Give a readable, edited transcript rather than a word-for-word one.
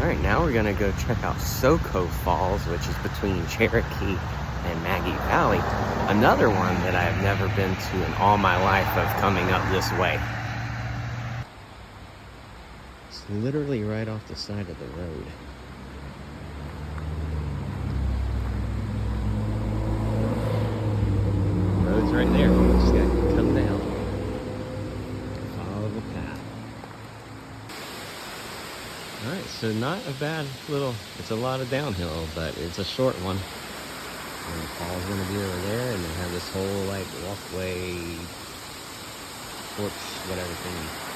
Alright, now we're gonna go check out Soco Falls, which is between Cherokee and Maggie Valley. Another one that I've never been to in all my life of coming up this way. It's literally right off the side of the road. The road's right there. You just gotta come down. Follow the path. Alright, so not a bad little, it's a lot of downhill, but it's a short one. And the fall's gonna be over there, and they have this whole like walkway, porch, whatever thing.